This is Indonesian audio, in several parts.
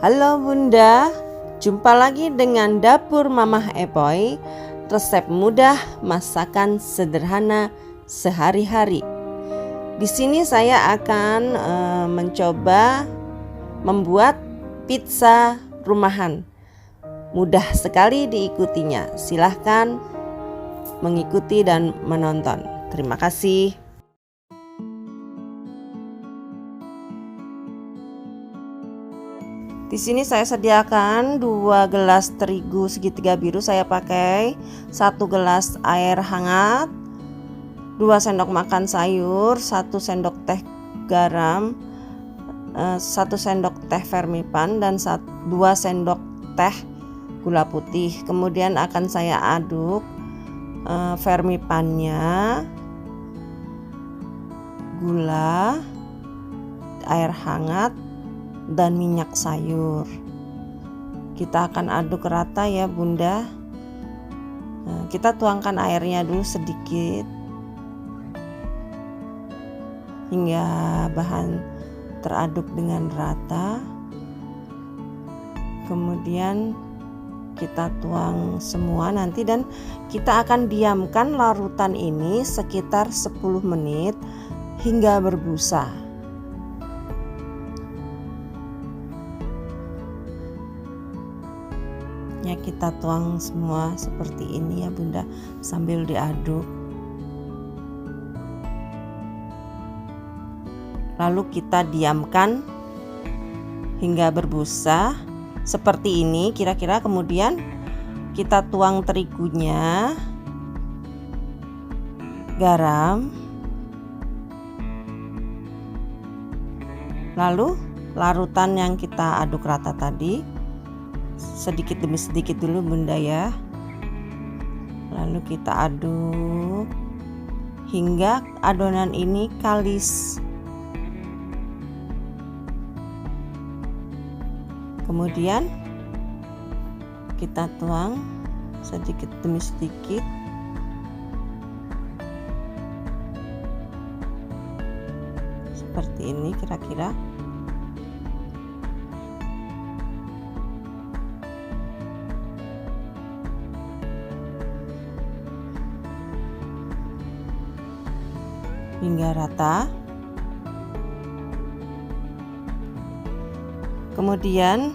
Halo Bunda, jumpa lagi dengan Dapur Mamah Epoy, resep mudah masakan sederhana sehari-hari. Di sini saya akan mencoba membuat pizza rumahan. Mudah sekali diikutinya. Silahkan mengikuti dan menonton. Terima kasih. Di sini saya sediakan 2 gelas terigu segitiga biru saya pakai, 1 gelas air hangat, 2 sendok makan sayur, 1 sendok teh garam, 1 sendok teh vermipan dan 2 sendok teh gula putih. Kemudian akan saya aduk vermipannya, gula, air hangat dan minyak sayur. Kita akan aduk rata ya Bunda. Kita tuangkan airnya dulu sedikit hingga bahan teraduk dengan rata. Kemudian kita tuang semua nanti dan kita akan diamkan larutan ini sekitar 10 menit hingga berbusa. Ya, kita tuang semua seperti ini ya Bunda sambil diaduk. Lalu kita diamkan hingga berbusa seperti ini kira-kira. Kemudian kita tuang terigunya, garam, lalu larutan yang kita aduk rata tadi sedikit demi sedikit dulu Bunda ya. Lalu kita aduk hingga adonan ini kalis. Kemudian kita tuang sedikit demi sedikit. Seperti ini kira-kira. Hingga rata. Kemudian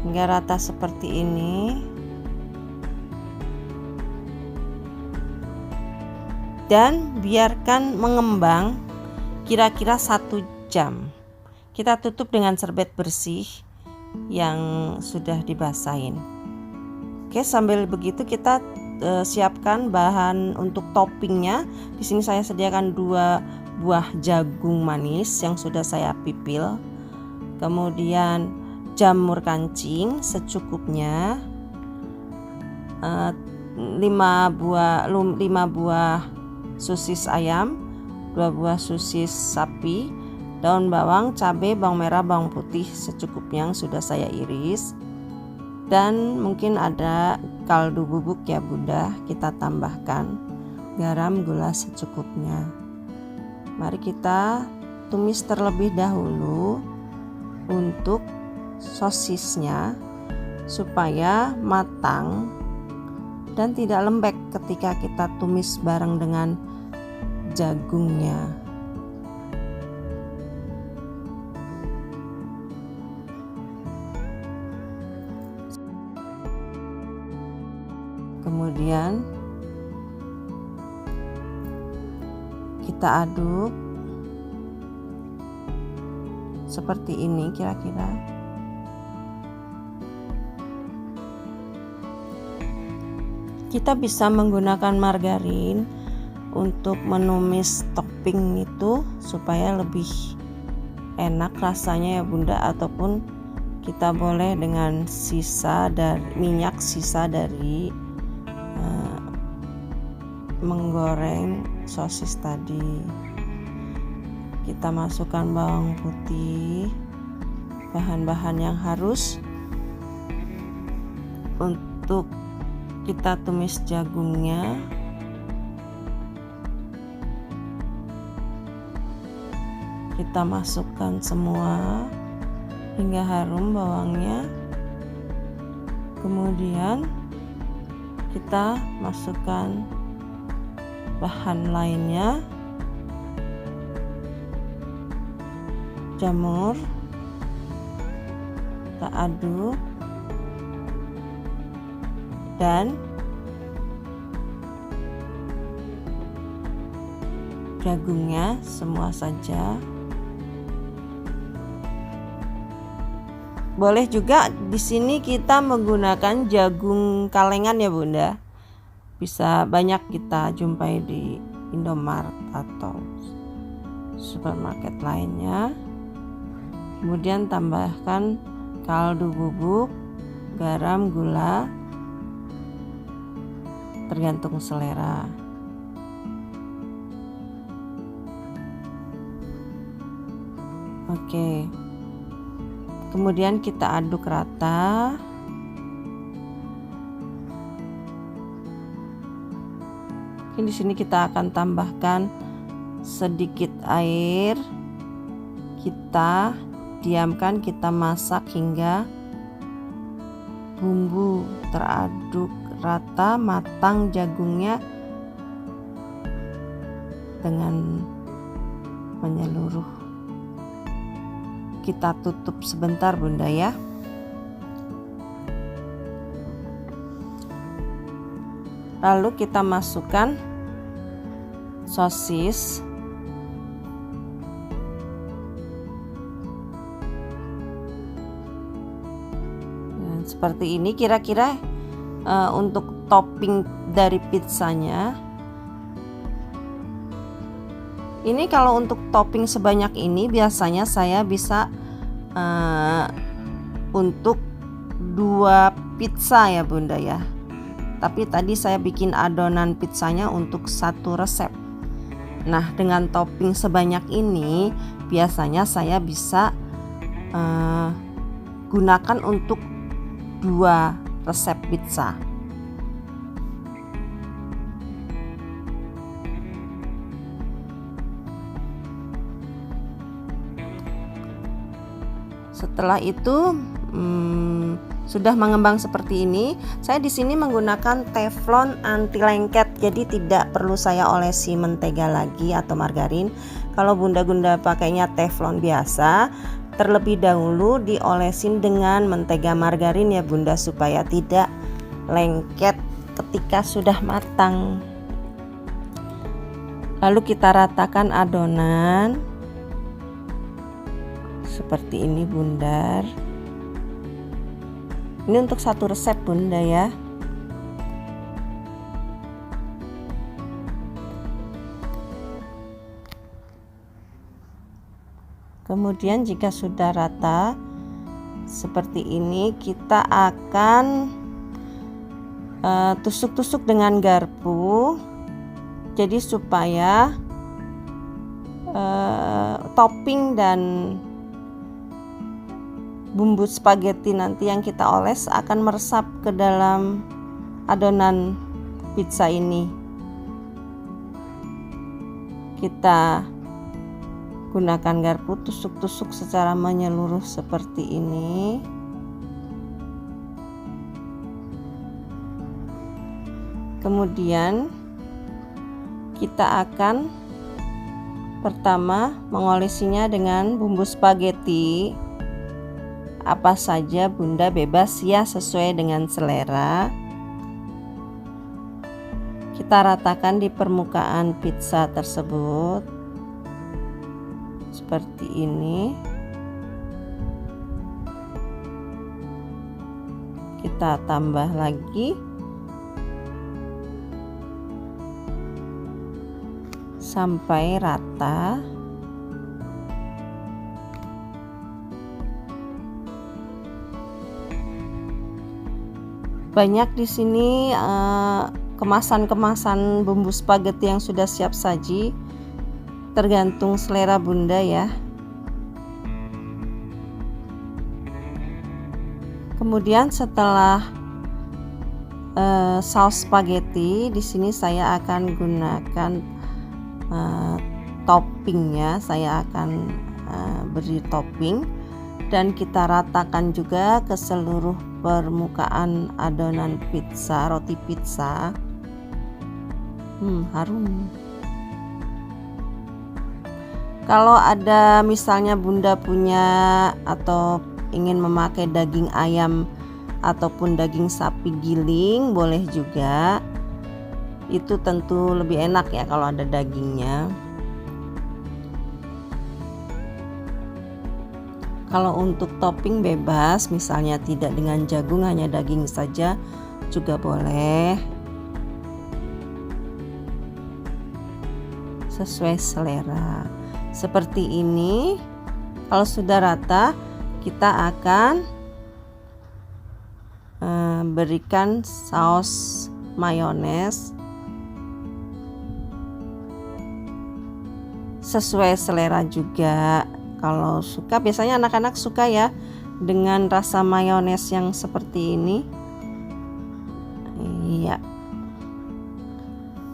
hingga rata seperti ini. Dan biarkan mengembang kira-kira 1 jam. Kita tutup dengan serbet bersih yang sudah dibasahin. Oke, sambil begitu kita siapkan bahan untuk toppingnya. Di sini saya sediakan 2 buah jagung manis yang sudah saya pipil. Kemudian jamur kancing secukupnya, 5 buah sosis ayam, 2 buah sosis sapi, daun bawang, cabai, bawang merah, bawang putih secukupnya yang sudah saya iris. Dan mungkin ada kaldu bubuk ya Bunda, kita tambahkan garam, gula secukupnya. Mari kita tumis terlebih dahulu untuk sosisnya supaya matang dan tidak lembek ketika kita tumis bareng dengan jagungnya. Kemudian kita aduk seperti ini kira-kira. Kita bisa menggunakan margarin untuk menumis topping itu supaya lebih enak rasanya ya Bunda, ataupun kita boleh dengan sisa dari minyak sisa dari menggoreng sosis tadi. Kita masukkan bawang putih, bahan-bahan yang harus untuk kita tumis jagungnya. Kita masukkan semua hingga harum bawangnya. Kemudian kita masukkan bahan lainnya, jamur, kita aduk, dan jagungnya semua saja. Boleh juga di sini kita menggunakan jagung kalengan ya Bunda. Bisa banyak kita jumpai di Indomaret atau supermarket lainnya. Kemudian tambahkan kaldu bubuk, garam, gula, tergantung selera. Oke. Kemudian kita aduk rata. Di sini kita akan tambahkan sedikit air. Kita diamkan, kita masak hingga bumbu teraduk rata, matang jagungnya dengan menyeluruh. Kita tutup sebentar Bunda ya. Lalu kita masukkan sosis. Dan seperti ini kira-kira untuk topping dari pizzanya. Ini kalau untuk topping sebanyak ini biasanya saya bisa untuk 2 pizza ya Bunda ya. Tapi tadi saya bikin adonan pizzanya untuk 1 resep. Nah, dengan topping sebanyak ini biasanya saya bisa gunakan untuk 2 resep pizza. Setelah itu sudah mengembang seperti ini. Saya di sini menggunakan teflon anti lengket, jadi tidak perlu saya olesi mentega lagi atau margarin. Kalau bunda-bunda pakainya teflon biasa, terlebih dahulu diolesin dengan mentega margarin ya Bunda, supaya tidak lengket ketika sudah matang. Lalu kita ratakan adonan seperti ini bundar. Ini untuk 1 resep Bunda ya. Kemudian jika sudah rata seperti ini, kita akan tusuk-tusuk dengan garpu. Jadi supaya topping dan bumbu spaghetti nanti yang kita oles akan meresap ke dalam adonan pizza ini. Kita gunakan garpu, tusuk-tusuk secara menyeluruh seperti ini. Kemudian kita akan pertama mengolesinya dengan bumbu spaghetti. Apa saja Bunda, bebas ya, sesuai dengan selera. Kita ratakan di permukaan pizza tersebut seperti ini. Kita tambah lagi sampai rata. Banyak di sini kemasan-kemasan bumbu spaghetti yang sudah siap saji, tergantung selera Bunda ya. Kemudian setelah saus spaghetti, di sini saya akan gunakan toppingnya. Saya akan beri topping dan kita ratakan juga ke seluruh permukaan adonan pizza, roti pizza. Harum. Kalau ada misalnya Bunda punya atau ingin memakai daging ayam ataupun daging sapi giling, boleh juga. Itu tentu lebih enak ya kalau ada dagingnya. Kalau untuk topping bebas, misalnya tidak dengan jagung, hanya daging saja juga boleh. Sesuai selera. Seperti ini. Kalau sudah rata, kita akan berikan saus mayones sesuai selera juga. Kalau suka, biasanya anak-anak suka ya dengan rasa mayones yang seperti ini. Iya.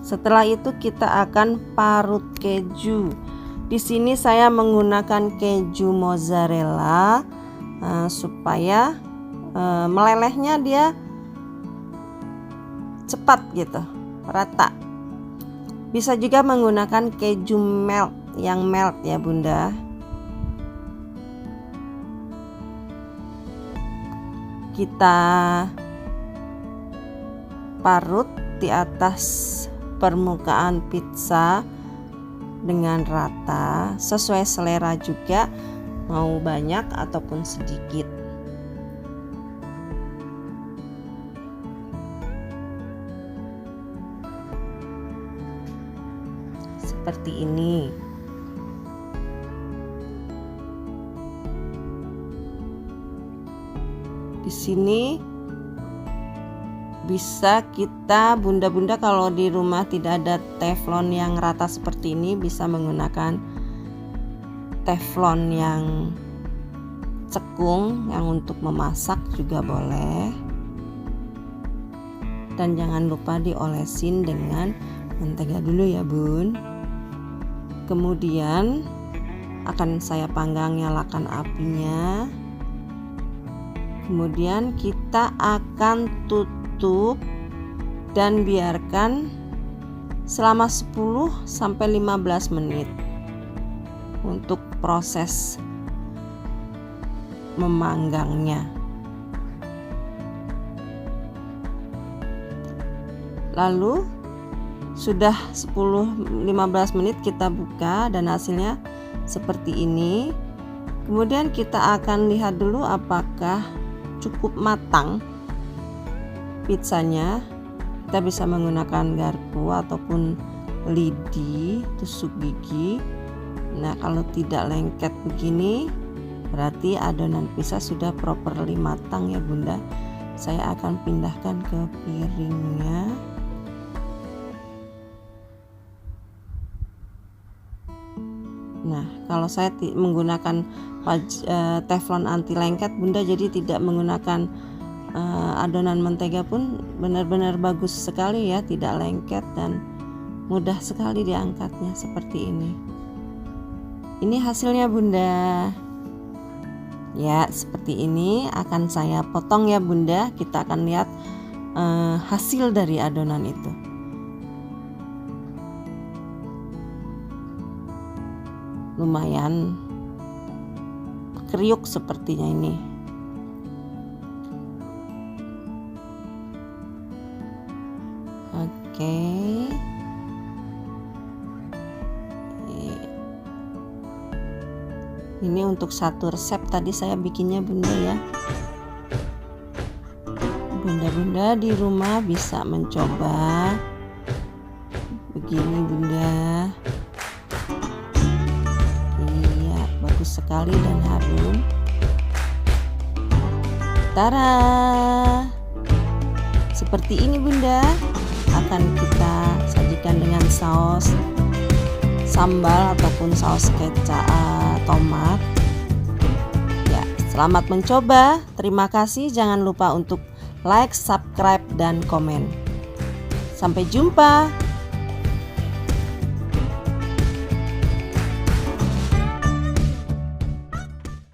Setelah itu kita akan parut keju. Di sini saya menggunakan keju mozzarella supaya melelehnya dia cepat gitu, rata. Bisa juga menggunakan keju melt yang melt ya Bunda. Kita parut di atas permukaan pizza dengan rata, sesuai selera juga, mau banyak ataupun sedikit. Seperti ini. Di sini bisa kita, bunda-bunda kalau di rumah tidak ada teflon yang rata seperti ini, bisa menggunakan teflon yang cekung yang untuk memasak juga boleh. Dan jangan lupa diolesin dengan mentega dulu ya Bun. Kemudian akan saya panggang, nyalakan apinya. Kemudian kita akan tutup dan biarkan selama 10-15 menit untuk proses memanggangnya. Lalu sudah 10-15 menit kita buka dan hasilnya seperti ini. Kemudian kita akan lihat dulu apakah cukup matang pizzanya. Kita bisa menggunakan garpu ataupun lidi, tusuk gigi. Nah, kalau tidak lengket begini berarti adonan pizza sudah properly matang ya Bunda. Saya akan pindahkan ke piringnya. Nah, kalau saya menggunakan teflon anti lengket Bunda, jadi tidak menggunakan adonan mentega pun benar-benar bagus sekali ya, tidak lengket dan mudah sekali diangkatnya seperti ini. Ini hasilnya Bunda. Ya, seperti ini akan saya potong ya Bunda. Kita akan lihat hasil dari adonan itu. Lumayan kriuk sepertinya ini. Oke. Ini untuk satu resep tadi saya bikinnya Bunda ya. Bunda-bunda di rumah bisa mencoba begini Bunda. Sekali dan harum. Tara, seperti ini Bunda. Akan kita sajikan dengan saus sambal ataupun saus kecap tomat. Ya, selamat mencoba. Terima kasih. Jangan lupa untuk like, subscribe, dan komen. Sampai jumpa.